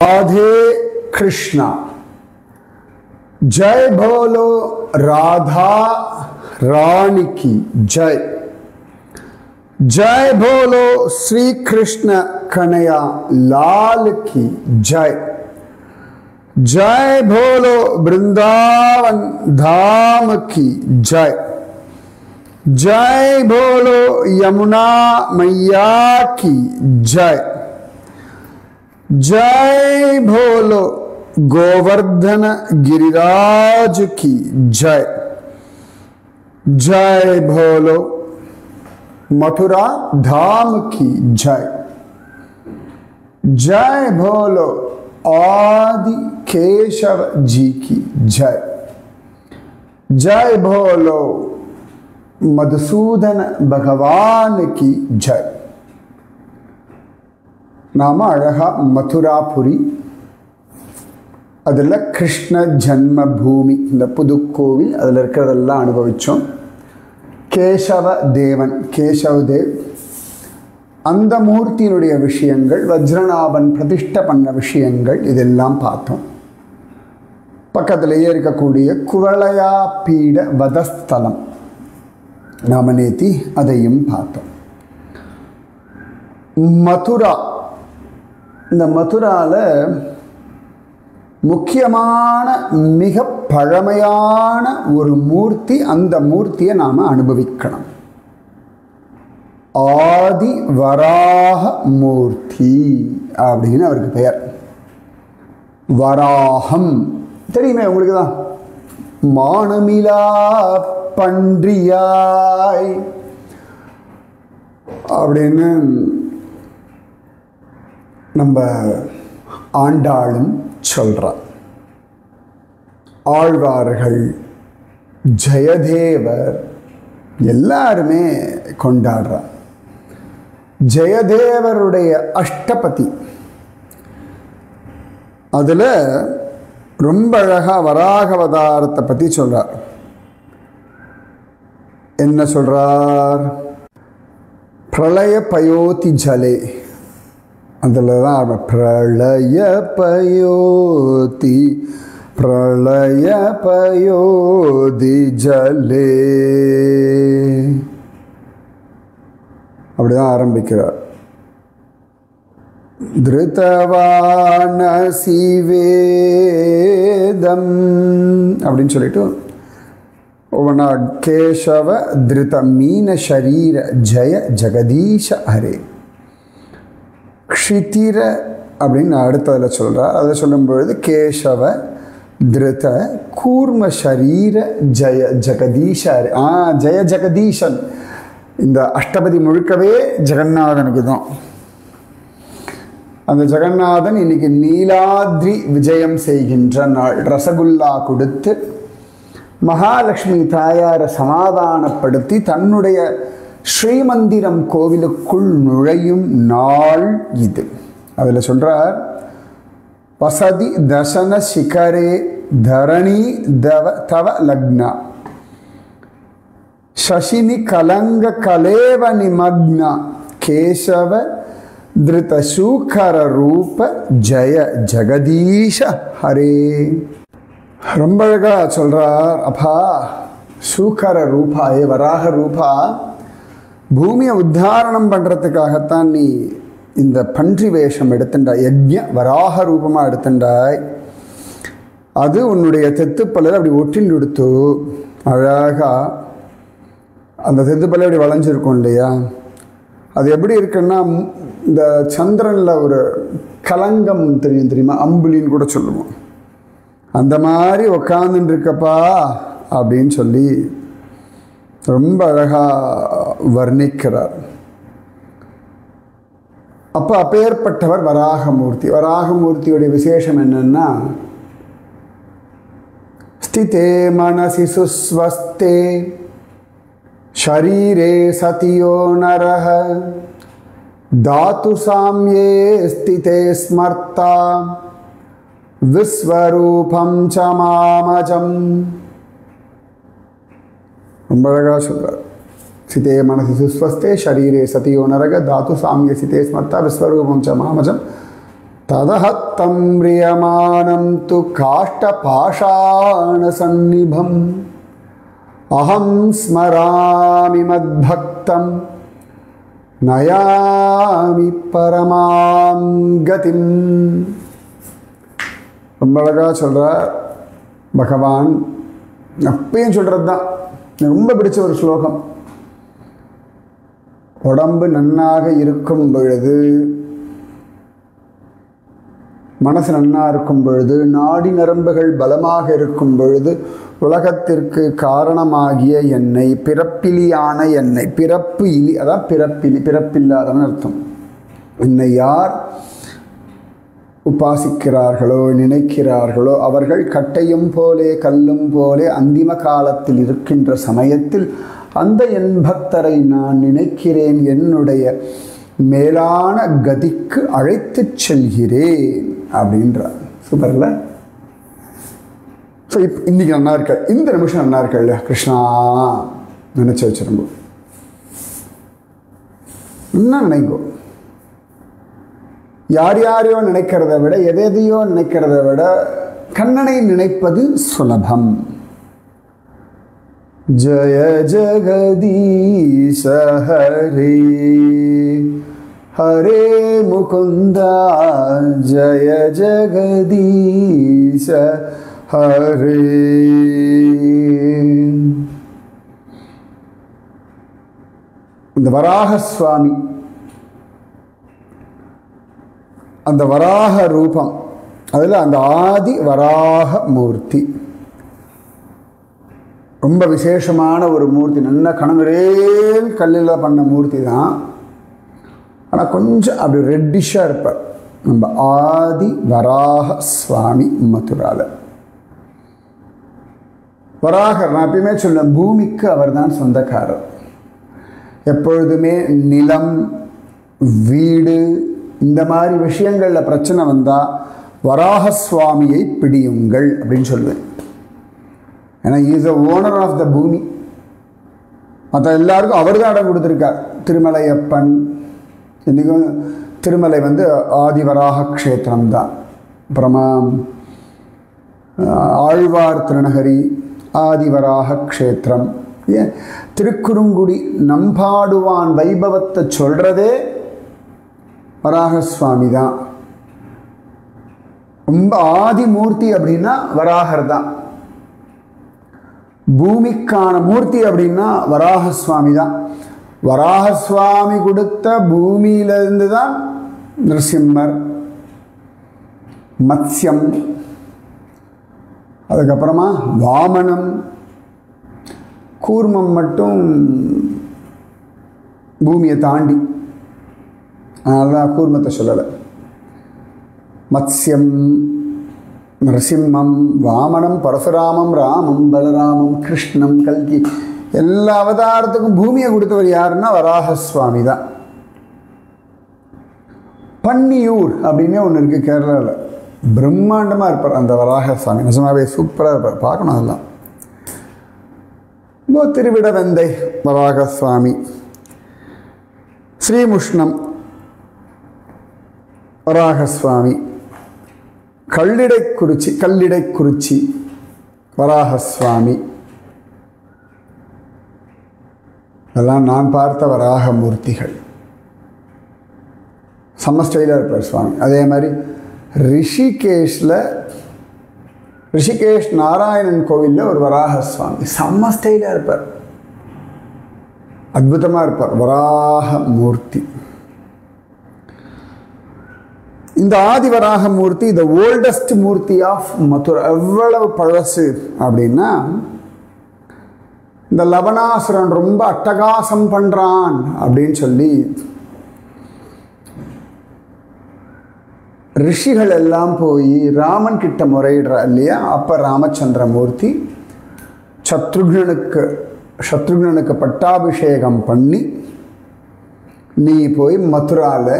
राधे कृष्णा। जय बोलो राधा रानी की जय। जय बोलो श्री कृष्ण कन्हैया लाल की जय। जय बोलो वृंदावन धाम की जय। जय बोलो यमुना मैया की जय। जय बोलो गोवर्धन गिरिराज की जय। जय बोलो मथुरा धाम की जय। जय बोलो आदि केशव जी की जय। जय बोलो मधुसूदन भगवान की जय। नाम अழகா மதுராபுரி, அதில் கிருஷ்ண ஜன்ம பூமி, இந்த புதுக்கோவில், அதில் இருக்கிறதெல்லாம் அனுபவித்தோம். கேசவ தேவன், கேசவதேவ், அந்த மூர்த்தியினுடைய விஷயங்கள், வஜ்ரநாபன் பிரதிஷ்டை பண்ண விஷயங்கள், இதெல்லாம் பார்த்தோம். பக்கத்திலேயே இருக்கக்கூடிய குவளையா பீட வதஸ்தலம் நாம நேத்தி அதையும் பார்த்தோம். மதுரா, இந்த மதுராவில் முக்கியமான மிக பழமையான ஒரு மூர்த்தி, அந்த மூர்த்தியை நாம் அனுபவிக்கணும். ஆதி வராக மூர்த்தி அப்படின்னு அவருக்கு பெயர். வராகம் தெரியுமே உங்களுக்கு தான். மானமிலா பன்றியாய் அப்படின்னு நம்ம ஆண்டாளும் சொல்கிறார். ஆழ்வார்கள், ஜெயதேவர் எல்லாருமே கொண்டாடுறார். ஜெயதேவருடைய அஷ்டபதி, அதில் ரொம்ப அழகாக வராக அவதாரத்தை பற்றி சொல்கிறார். என்ன சொல்கிறார்? பிரளய பயோதி ஜலே, அதில் தான் பிரளய பயோதி பிரளய பயோதி ஜலே அப்படிதான் ஆரம்பிக்கிறார். திருத்தவானசி வேதம் அப்படின்னு சொல்லிட்டு ஒவ்வொன்றா கேசவ திருத மீன ஷரீர ஜெய ஜெகதீஷ ஹரே. க்ஷிதிர அப்படின்னு அடுத்ததில் சொல்கிறார். அதை சொல்லும்பொழுது கேசவ திருத கூர்ம ஷரீர ஜெய ஜெகதீஷ ஹரே. ஜெய ஜெகதீஷன், இந்த அஷ்டபதி முழுக்கவே ஜெகநாதனுக்கு தான். அந்த ஜெகநாதன் இன்னைக்கு நீலாத்ரி விஜயம் செய்கின்ற நாள். ரசகுல்லா கொடுத்து மகாலட்சுமி தாயாரை சமாதானப்படுத்தி தன்னுடைய ஸ்ரீமந்திரம் கோவிலுக்குள் நுழையும் நாள் இது. அதில் சொல்கிறார், வசதி தசன சிகரே தரணி தவ லக்னா சசினி கலங்க கலேவ நிமக்னா கேசவ திருத சூக்கர ரூப ஜெய ஜெகதீஷ ஹரே. ரொம்ப அழகாக சொல்கிறார். அப்பா சூக்கர ரூபாயே, வராக ரூபா, பூமியை உத்தாரணம் பண்ணுறதுக்காகத்தான் நீ இந்த பன்றி வேஷம் எடுத்துட்டாய், யஜ்ஞ வராக ரூபமாக எடுத்துட்டாய். அது உன்னுடைய தெத்துப்பல்ல அப்படி ஒட்டில் எடுத்து அழகாக அந்த தெத்துப்பல்ல அப்படி வளைஞ்சிருக்கும் இல்லையா? அது எப்படி இருக்குன்னா, இந்த சந்திரனில் ஒரு கலங்கம் தெரியுமா, அம்புலின்னு கூட சொல்லுவோம், அந்த மாதிரி உக்காந்துட்டு இருக்கப்பா அப்படின்னு சொல்லி ரொம்ப அழகாக வர்ணிக்கிறார். அப்போ அப்பேற்பட்டவர் வராகமூர்த்தி. வராகமூர்த்தியுடைய விசேஷம் என்னன்னா, ஸ்திதே மனசி சுஸ்வஸ்தே ஷரீரே சதியோ நரஹ தாத்து சாம்யே ஸ்திதே ஸ்மர்த்தா விஸ்வரூபம் ச மாமஜம். ரொம்ப அழகாக சொல்கிறார். சிதே மனசி சுஸ்வஸ்தே ஷரீரே சதியோ நரக தாத்து சாமிய சிதே ஸ்மர்த்தா விஸ்வரூபம் ச மாமஜம் ததஹத்தம் பிரியமானம் து காஷ்டபாஷாணசன்னிபம் அஹம் ஸ்மராமி மத்பக்தம் நயாமி பரமாம் கதிம். ரொம்ப அழகாக சொல்கிறார் பகவான். அப்பயும் சொல்கிறது தான் எனக்கு ரொம்ப பிடிச்ச ஒரு ஸ்லோகம். உடம்பு நன்னாக இருக்கும் பொழுது, மனசு நன்னாக இருக்கும் பொழுது, நாடி நரம்புகள் பலமாக இருக்கும் பொழுது, உலகத்திற்கு காரணமாகிய என்னை, பிறப்பிலியான என்னை, பிறப்பு இலி, அதான் பிறப்பிலி, பிறப்பில்லாதன்னு அர்த்தம். என்னை யார் உபாசிக்கிறார்களோ நினைக்கிறார்களோ அவர்கள் கட்டையும் போலே கல்லும் போலே அந்திம காலத்தில் இருக்கின்ற சமயத்தில் அந்த என் பக்தரை நான் நினைக்கிறேன், என்னுடைய மேலான கதிக்கு அழைத்து செல்கிறேன் அப்படின்றார். சூப்பர்ல. ஸோ இன்னைக்கு நல்லா இருக்க, இந்த நிமிஷம் நல்லா இருக்க இல்லையா? கிருஷ்ணா நினைச்சு வச்சிருந்தோ, என்ன நினைக்கும்? யார் யாரையோ நினைக்கிறத விட, எதையோ நினைக்கிறத விட கண்ணனை நினைப்பது சுலபம். ஜய ஜகதீஷ ஹரே ஹரே முகுந்தா ஜய ஜகதீஷ ஹரே. இந்த வராக சுவாமி, அந்த வராக ரூபம், அதில் அந்த ஆதி வராக மூர்த்தி ரொம்ப விசேஷமான ஒரு மூர்த்தி. நல்ல கணவரேல் கல்லில் பண்ண மூர்த்தி தான். ஆனால் கொஞ்சம் அப்படி ரெட்டிஷாக இருப்பார். நம்ம ஆதி வராக சுவாமி மதுரால வராகர். நான் எப்பயுமே சொல்லுவேன், பூமிக்கு அவர் தான் சொந்தக்காரர். எப்பொழுதுமே நிலம், வீடு, இந்த மாதிரி விஷயங்களில் பிரச்சனை வந்தால் வராக சுவாமியை பிடியுங்கள் அப்படின்னு சொல்லுவேன். ஏன்னா is the owner of the பூமி. மற்ற எல்லாருக்கும் அவர் தான் இடம் கொடுத்துருக்கார். திருமலையப்பன், இன்றைக்கும் திருமலை வந்து ஆதிவராக க்ஷேத்திரம் தான். அப்புறமா ஆழ்வார் திருநகரி ஆதிவராக க்ஷேத்திரம். ஏன் திருக்குறுங்குடி நம்பாடுவான் வைபவத்தை சொல்கிறதே வராக சுவாமி தான். ரொம்ப ஆதிமூர்த்தி அப்படின்னா வராகர் தான். பூமிக்கான மூர்த்தி அப்படின்னா வராக சுவாமி தான். வராக சுவாமி கொடுத்த பூமியிலிருந்து தான் நிருசிம்மர், மத்ஸ்யம், அதுக்கப்புறமா வாமனம், கூர்மம் மட்டும் பூமியை தாண்டி, அதனால கூர்மத்தை சொல்லலை. மத்ஸ்யம், நரசிம்மம், வாமனம், பரசுராமம், ராமம், பலராமம், கிருஷ்ணம், கல்கி, எல்லா அவதாரத்துக்கும் பூமியை கொடுத்தவர் யாருன்னா வராக சுவாமி தான். பன்னியூர் அப்படின்னே ஒன்று இருக்குது கேரளாவில். பிரம்மாண்டமாக இருப்பார் அந்த வராக சுவாமி. நிஜமாவே சூப்பராக இருப்பார், பார்க்கணும் அதெல்லாம். திருவிடவந்தை வராக சுவாமி, ஸ்ரீமுஷ்ணம் வராக சுவாமி, கல்லிடைக்குறிச்சி வராக சுவாமி, அதெல்லாம் நான் பார்த்த வராக மூர்த்திகள். செம்ம ஸ்டைலாக இருப்பார் சுவாமி. அதே மாதிரி ரிஷிகேஷ் நாராயணன் கோவிலில் ஒரு வராக சுவாமி செம்ம ஸ்டைலாக இருப்பார், அற்புதமாக இருப்பார், வராக மூர்த்தி. இந்த ஆதிவராக மூர்த்தி the oldest murti of Mathura. எவ்வளவு பழசு அப்படின்னா, இந்த லவணாசுரன் ரொம்ப அட்டகாசம் பண்ணுறான் அப்படின்னு சொல்லி ரிஷிகள் எல்லாம் போய் ராமன் கிட்ட முறையிடுறா இல்லையா? அப்போ ராமச்சந்திரமூர்த்தி சத்ருக்னனுக்கு பட்டாபிஷேகம் பண்ணி, நீ போய் மதுராவில்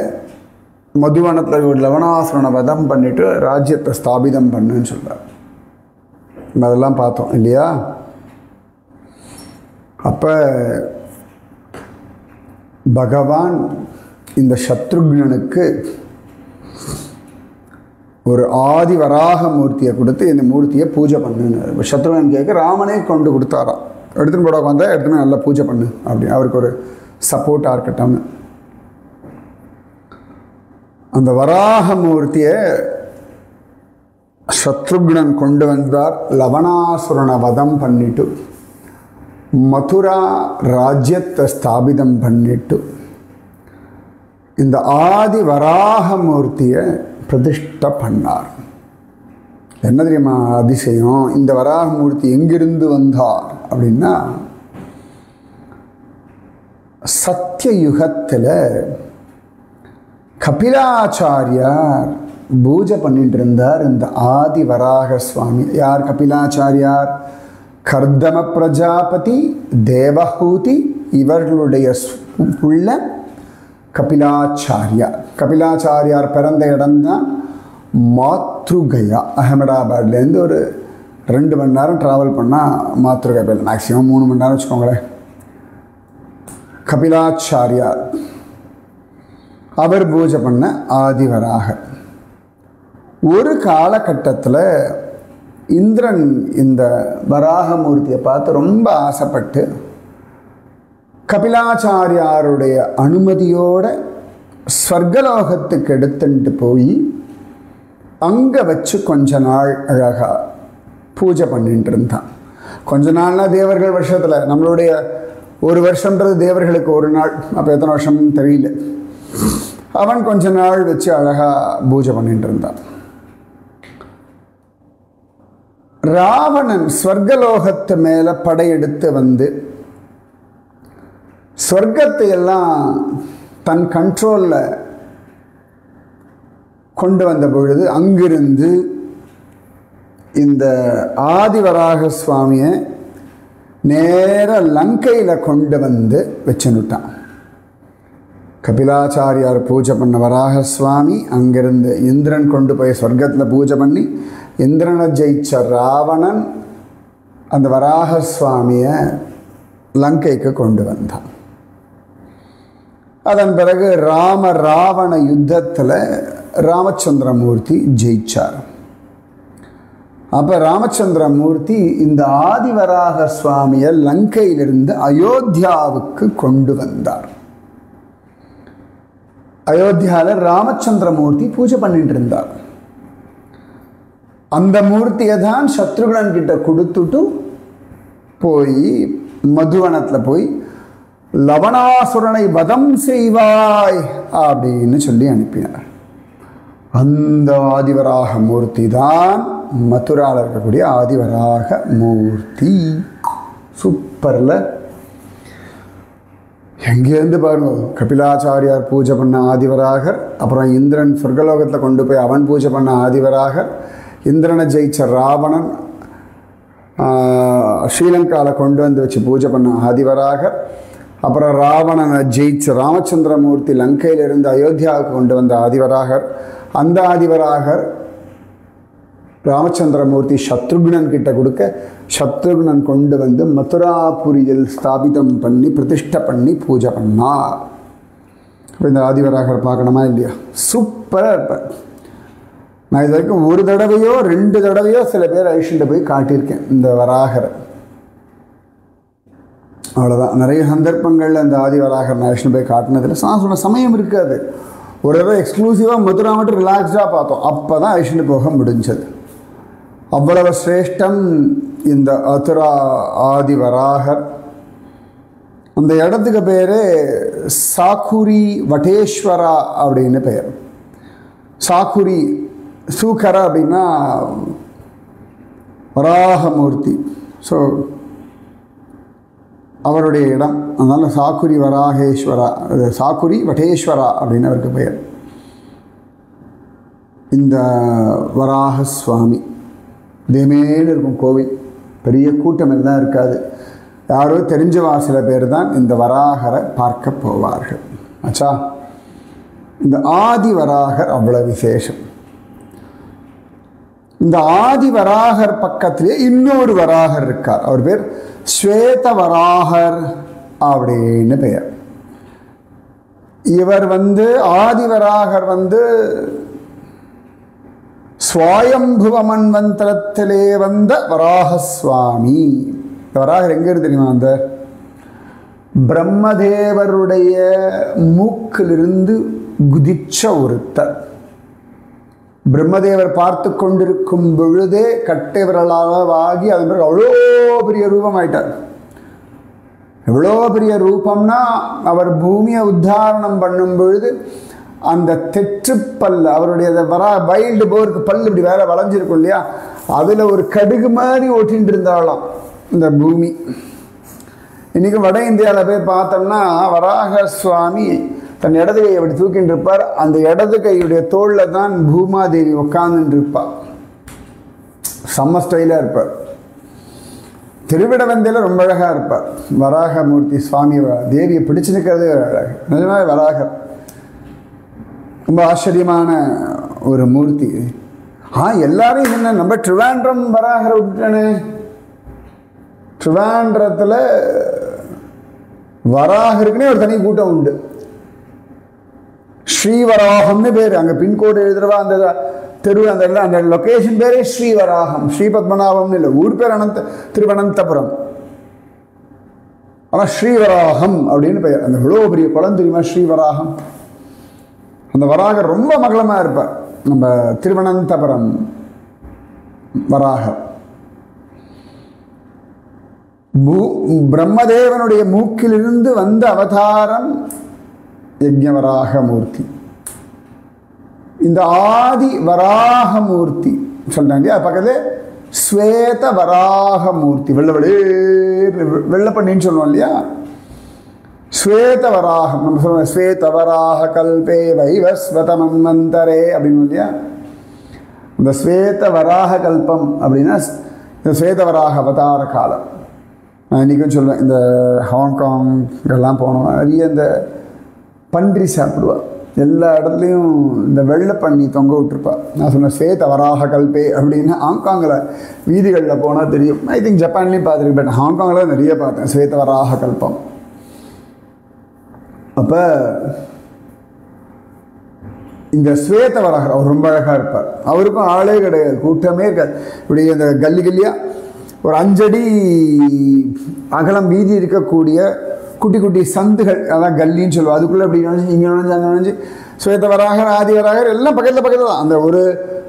மதுவனத்தில் ஒரு லவணாசுரனை வதம் பண்ணிட்டு ராஜ்யத்தை ஸ்தாபிதம் பண்ணுன்னு சொல்கிறார். நம்ம அதெல்லாம் பார்த்தோம் இல்லையா? அப்போ பகவான் இந்த சத்ருக்னனுக்கு ஒரு ஆதி வராக மூர்த்தியை கொடுத்து இந்த மூர்த்தியை பூஜை பண்ணுன்னு சத்ருகன் கேட்க ராமனே கொண்டு கொடுத்தாராம். எடுத்துன்னு போட உட்காந்தா எடுத்துன்னு நல்லா பூஜை பண்ணு அப்படின்னு அவருக்கு ஒரு சப்போர்ட்டாக இருக்கட்டும்னு. அந்த வராக மூர்த்தியை சத்ருக்னன் கொண்டு வந்தார். லவணாசுரனை வதம் பண்ணிட்டு மதுரா ராஜ்யத்தை ஸ்தாபிதம் பண்ணிட்டு இந்த ஆதி வராக மூர்த்தியை பிரதிஷ்டை பண்ணார். என்ன தெரியுமா அதிசயம்? இந்த வராக மூர்த்தி எங்கிருந்து வந்தார் அப்படின்னா, சத்தியயுகத்தில் கபிலாச்சாரியார் பூஜை பண்ணிட்டு இருந்தார் இந்த ஆதி வராக சுவாமி. யார் கபிலாச்சாரியார்? கர்தம பிரஜாபதி, தேவஹூதி இவர்களுடைய உள்ள கபிலாச்சாரியார். கபிலாச்சாரியார் பிறந்த இடம்தான் மாத்ருகயா. அகமதாபாத்லேருந்து ஒரு 2 மணி நேரம் ட்ராவல் பண்ணால் மாத்ருகயா போயிடலாம். மேக்ஸிமம் 3 மணி நேரம் வச்சுக்கோங்களேன். கபிலாச்சாரியார் அவர் பூஜை பண்ண ஆதிவராக. ஒரு காலகட்டத்தில் இந்திரன் இந்த வராகமூர்த்தியை பார்த்து ரொம்ப ஆசைப்பட்டு கபிலாச்சாரியாருடைய அனுமதியோட ஸ்வர்கலோகத்துக்கு எடுத்துட்டு போய் அங்கே வச்சு கொஞ்ச நாள் அழகாக பூஜை பண்ணிட்டு இருந்தான். கொஞ்ச நாள்னா தேவர்கள் வருஷத்தில், நம்மளுடைய ஒரு வருஷன்றது தேவர்களுக்கு ஒரு நாள். அப்போ எத்தனை வருஷம்னு தெரியல. அவன் கொஞ்ச நாள் வச்சு அழகாக பூஜை பண்ணிட்டு இருந்தான். ராவணன் ஸ்வர்கலோகத்து மேலே படையெடுத்து வந்து ஸ்வர்க்கத்தை எல்லாம் தன் கண்ட்ரோலில் கொண்டு வந்த பொழுது அங்கிருந்து இந்த ஆதிவராக சுவாமியை நேர லங்கையில் கொண்டு வந்து வச்சுட்டான். கபிலாச்சாரியார் பூஜை பண்ண வராக சுவாமி அங்கிருந்து இந்திரன் கொண்டு போய் சொர்க்கத்தில் பூஜை பண்ணி இந்திரனை ஜெயிச்ச ராவணன் அந்த வராக சுவாமியை லங்கைக்கு கொண்டு வந்தான். அதன் பிறகு ராவண யுத்தத்தில் ராமச்சந்திரமூர்த்தி ஜெயிச்சார். அப்போ ராமச்சந்திரமூர்த்தி இந்த ஆதிவராக சுவாமியை லங்கையிலிருந்து அயோத்தியாவுக்கு கொண்டு வந்தார். அயோத்தியாவில் ராமச்சந்திரமூர்த்தி பூஜை பண்ணிட்டு இருந்தார். அந்த மூர்த்தியை தான் சத்ருகன் கிட்ட கொடுத்துட்டு போய் மதுவனத்தில் போய் லவணாசுரனை வதம் செய்வாய் அப்படின்னு சொல்லி அனுப்பினார். அந்த ஆதிவராக மூர்த்தி தான் மதுராவில் இருக்கக்கூடிய ஆதிவராக மூர்த்தி. சூப்பர்ல. எங்கேருந்து பாருங்க, கபிலாச்சாரியார் பூஜை பண்ண ஆதிவராகர், அப்புறம் இந்திரன் சொர்க்கலோகத்தில் கொண்டு போய் அவன் பூஜை பண்ண ஆதிவராகர், இந்திரனை ஜெயிச்ச ராவணன் ஸ்ரீலங்காவில் கொண்டு வந்து வச்சு பூஜை பண்ண ஆதிவராகர், அப்புறம் ராவணனை ஜெயிச்ச ராமச்சந்திரமூர்த்தி லங்கையிலிருந்து அயோத்தியாவுக்கு கொண்டு வந்த ஆதிவராகர், அந்த ஆதிவராகர் ராமச்சந்திரமூர்த்தி சத்ருக்னன் கிட்ட கொடுக்க சத்ருக்னன் கொண்டு வந்து மதுராபுரியில் ஸ்தாபிதம் பண்ணி பிரதிஷ்டை பண்ணி பூஜை பண்ணார். இந்த ஆதிவராகர் பார்க்கணுமா இல்லையா? சூப்பராக இருப்பார். நான் இது வரைக்கும் 1 தடவையோ 2 தடவையோ சில பேர் ஐஷன்ட்டு போய் காட்டியிருக்கேன் இந்த வராகரை. அவ்வளோதான். நிறைய சந்தர்ப்பங்களில் அந்த ஆதிவராகர் நான் ஐஷன் போய் காட்டினதில் நான் சொன்ன சமயம் இருக்காது. ஒரு தடவை எக்ஸ்க்ளூசிவாக மதுரா மட்டும் ரிலாக்ஸ்டாக பார்த்தோம். அப்போ தான் ஐஷன்ட்டு போக முடிஞ்சது. அவ்வளவு சிரேஷ்டம் இந்த அதுரா ஆதிவராகர். அந்த இடத்துக்கு பேர் சாக்குரி வட்டேஸ்வரா அப்படின்னு பெயர். சாக்குரி சூக்கரா அப்படின்னா வராகமூர்த்தி. ஸோ அவருடைய இடம். அதனால் சாக்குரி வராகேஸ்வரா, சாக்குரி வட்டேஸ்வரா அப்படின்னு அவருக்கு பெயர். இந்த வராக சுவாமி இதேமேல் இருக்கும் கோவில். பெரிய கூட்டம் எல்லாம் இருக்காது. யாரோ தெரிஞ்சவா சில பேர் தான் இந்த வராகரை பார்க்க போவார்கள். ஆச்சா, இந்த ஆதி வராகர் அவ்வளோ விசேஷம். இந்த ஆதி வராகர் பக்கத்திலே இன்னொரு வராகர் இருக்கார். அவர் பேர் ஸ்வேத வராகர் அப்படின்னு பெயர். இவர் ஆதிவராகர் ஸ்வயம்புவ மன்வந்தரத்திலே வந்த வராகசுவாமி. வராகர் எங்க இருந்து தெரியுமா? அந்த பிரம்மதேவருடைய மூக்கிலிருந்து குதிச்ச ஒருத்தர். பிரம்மதேவர் பார்த்து கொண்டிருக்கும் பொழுதே கட்டை விரலாகி அது பிறகு அவ்வளோ பெரிய ரூபம் ஆயிட்டார். எவ்வளோ பெரிய ரூபம்னா அவர் பூமியை உத்தாரணம் பண்ணும் பொழுது அந்த தெற்றுப்பல் அவருடைய வைல்டு போருக்கு பல் இப்படி வேற வளைஞ்சிருக்கும் இல்லையா, அதில் ஒரு கடுகு மாதிரி ஓட்டின்னு இருந்தாலும் இந்த பூமி. இன்றைக்கி வட இந்தியாவில் போய் பார்த்தோம்னா வராக சுவாமி தன் இடது கையை அப்படி தூக்கிட்டு இருப்பார். அந்த இடது கையுடைய தோளில் தான் பூமாதேவி உட்கார்ந்துட்டு இருப்பார். செம்ம ஸ்டைலாக இருப்பார். திருவிடவந்தையில் ரொம்ப அழகாக இருப்பார் வராகமூர்த்தி சுவாமி. தேவியை பிடிச்சிருக்கிறது அழகு. நிஜமாக வராகர் ரொம்ப ஆச்சரியமான ஒரு மூர்த்தி. எல்லாரும் என்ன நம்ம ட்ரிவாண்ட்ரம் வராகரை விட்டுட்டானே. ட்ரிவாண்ட்ரத்தில் வராகருக்குன்னே ஒரு தனி கூட்டம் உண்டு. ஸ்ரீவராகம்னு பேர். அங்கே பின்கோடு எழுதுறவா அந்த தெரு அந்த லொக்கேஷன் பேரே ஸ்ரீவராகம். ஸ்ரீபத்மநாபம்னு இல்லை, ஊர் பேர் திருவனந்தபுரம். ஆனால் ஸ்ரீவராகம் அப்படின்னு பெயர். அந்த இவ்வளோ பெரிய குளம் தெரியுமா ஸ்ரீவராகம். அந்த வராகர் ரொம்ப மகளமாக இருப்பார். நம்ம திருவனந்தபுரம் வராகர் பிரம்மதேவனுடைய மூக்கிலிருந்து வந்த அவதாரம் யஜ்ஞவராகமூர்த்தி. இந்த ஆதி வராகமூர்த்தி சொல்றாங்க. பக்கத்தில் ஸ்வேத வராகமூர்த்தி, வெள்ளப்பண்ணின்னு சொல்லுவோம் இல்லையா. ஸ்வேத வராகம் நம்ம சொல்லுவோம். ஸ்வேத வராக கல்பே வைவஸ்வத மன்வந்தரே அப்படின்னு இல்லையா. இந்த ஸ்வேத வராக கல்பம் அப்படின்னா இந்த ஸ்வேத வராக அவதார காலம். நான் இன்றைக்கும் சொல்லுவேன், இந்த ஹாங்காங் இதெல்லாம் போனோம், நிறைய இந்த பன்றி சாப்பிடுவாள். எல்லா இடத்துலையும் இந்த வெள்ளை பண்ணி தொங்க விட்டுருப்பா. நான் சொன்னேன் ஸ்வேத வராக கல்பே அப்படின்னா ஹாங்காங்கில் வீதிகளில் போனால் தெரியும். ஐ திங்க் ஜப்பான்லேயும் பார்த்துருக்கேன், பட் ஹாங்காங்கில் நிறைய பார்த்தேன் ஸ்வேத வராக கல்பம். அப்போ இந்த ஸ்வேத வராகர் அவர் ரொம்ப அழகாக இருப்பார். அவருக்கும் ஆளே கிடையாது, கூட்டமே இருக்காது. இப்படி இந்த கல்லி கல்லியாக ஒரு 5 அடி அகலம் வீதி இருக்கக்கூடிய குட்டி குட்டி சந்துகள், அதான் கல்லின்னு சொல்லுவோம். அதுக்குள்ளே இப்படி நுழைஞ்சு இங்கே நுழைஞ்சு அங்கே நுழைஞ்சு ஸ்வேதவராகர் ஆதிவராகர் எல்லாம் பக்கத்தில் தான். அந்த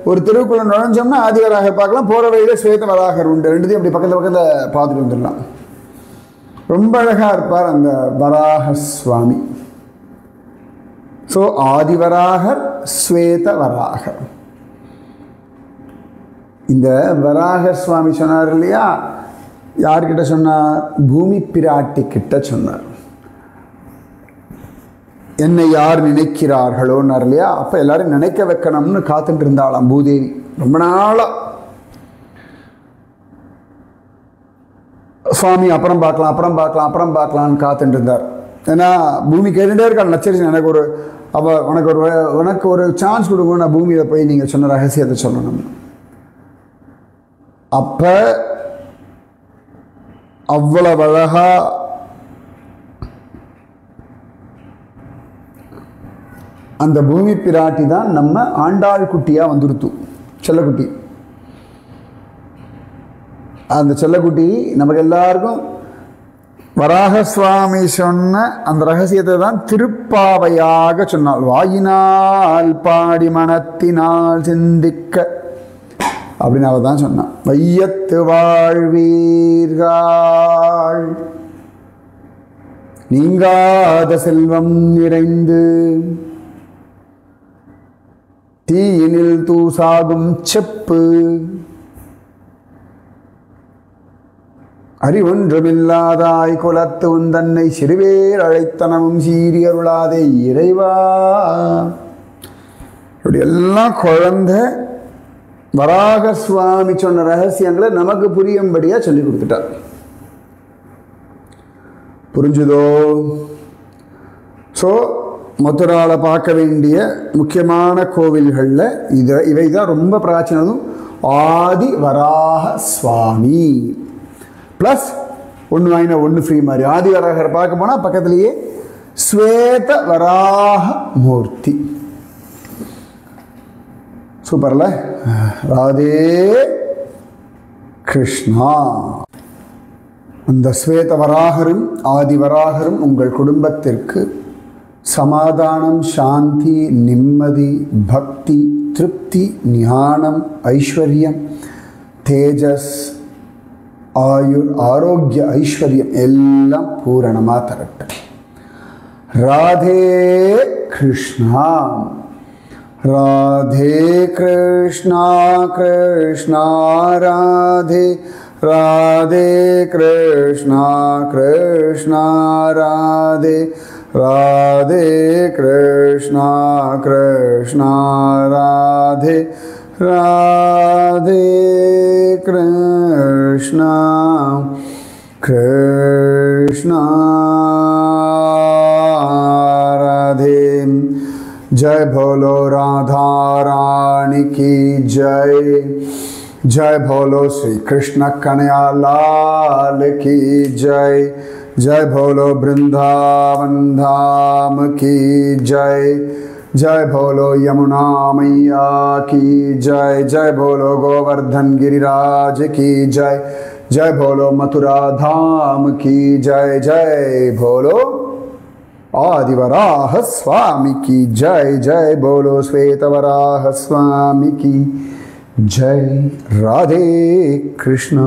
ஒரு தெருவுக்குள்ளே நுழைஞ்சோம்னா ஆதிவராகர் பார்க்கலாம், போகிற வழியில் ஸ்வேதவராகர் உண்டு. ரெண்டுத்தையும் அப்படி பக்கத்தில் பார்த்துட்டு வந்துடலாம். ரொம்ப அழகாக இருப்பார் அந்த வராக சுவாமி. ஸோ ஆதிவராகர் ஸ்வேதவராகர். இந்த வராக சுவாமி சொன்னார் இல்லையா, யார்கிட்ட சொன்னார்? பூமி பிராட்டி கிட்ட சொன்னார். என்னை யார் நினைக்கிறார்களோன்னார் இல்லையா. அப்போ எல்லாரும் நினைக்க வைக்கணும்னு காத்துட்டு இருந்தாளாம் பூதேவி ரொம்ப நாளாக. சுவாமி அப்புறம் பார்க்கலான்னு காத்துட்டு இருந்தார். ஏன்னா பூமி கேட்டுட்டே இருக்காள், நச்சரிச்சு உனக்கு ஒரு சான்ஸ் கொடுங்க, நான் பூமியில் போய் நீங்கள் சொன்ன ரகசியத்தை சொல்லணும். அப்போ அவ்வளவு அழகா அந்த பூமி பிராட்டி தான் நம்ம ஆண்டாள் குட்டியாக வந்துருத்து, செல்லக்குட்டி. அந்த செல்லக்குட்டி நமக்கு எல்லாருக்கும் வராக சுவாமி சொன்ன அந்த ரகசியத்தை தான் திருப்பாவையாக சொன்னாள். வாயினால் பாடி மனத்தினால் சிந்திக்க அப்படின்னு அவ தான் சொன்னான். வையத்து வாழ்வீர்கள் நீங்காத செல்வம் நிறைந்து தீயினில் தூசாகும் செப்பு அறிவொன்றுமில்லாதாய் குலத்து உந்தன்னை சிறுவேர் அழைத்தனமும் சீரியருளாதே இறைவா. இப்படி எல்லாம் குழந்தை வராக சுவாமி சொன்ன ரகசியங்களை நமக்கு புரியும்படியாக சொல்லி கொடுத்துட்டார். புரிஞ்சுதோ? ஸோ மதுராவில் பார்க்க வேண்டிய முக்கியமான கோவில்களில் இவை தான் ரொம்ப பிராச்சீனதும். ஆதி வராக சுவாமி ப்ளஸ் ஒன்று வாங்கினா ஒன்று ஃப்ரீ மாதிரி. ஆதி வராகரை பார்க்க போனால் பக்கத்துலேயே ஸ்வேத வராக மூர்த்தி. சூப்பர்ல. ராதே கிருஷ்ணா. அந்த ஸ்வேதவராகரும் ஆதிவராகரும் உங்கள் குடும்பத்திற்கு சமாதானம், சாந்தி, நிம்மதி, பக்தி, திருப்தி, ஞானம், ஐஸ்வர்யம், தேஜஸ், ஆயுர், ஆரோக்கிய, ஐஸ்வர்யம் எல்லாம் பூரணமாக தரட்டும். ராதே கிருஷ்ணா. ராதே கிருஷ்ணா கிருஷ்ணா ராதே, ராதே கிருஷ்ணா கிருஷ்ணா ராதே, ராதே கிருஷ்ணா கிருஷ்ணா ராதே, ராதே கிருஷ்ணா கிருஷ்ணா ராதே. जय बोलो राधा रानी की जय. जय बोलो श्री कृष्ण कन्हैया लाल की जय. जय बोलो वृंदावन धाम की जय. जय बोलो यमुना मैया की जय. जय बोलो गोवर्धन गिरिराज की जय. जय बोलो मथुरा धाम की जय. जय बोलो आदिवराह स्वामी की जय. जय बोलो श्वेतवराह स्वामी की जय. राधे कृष्ण.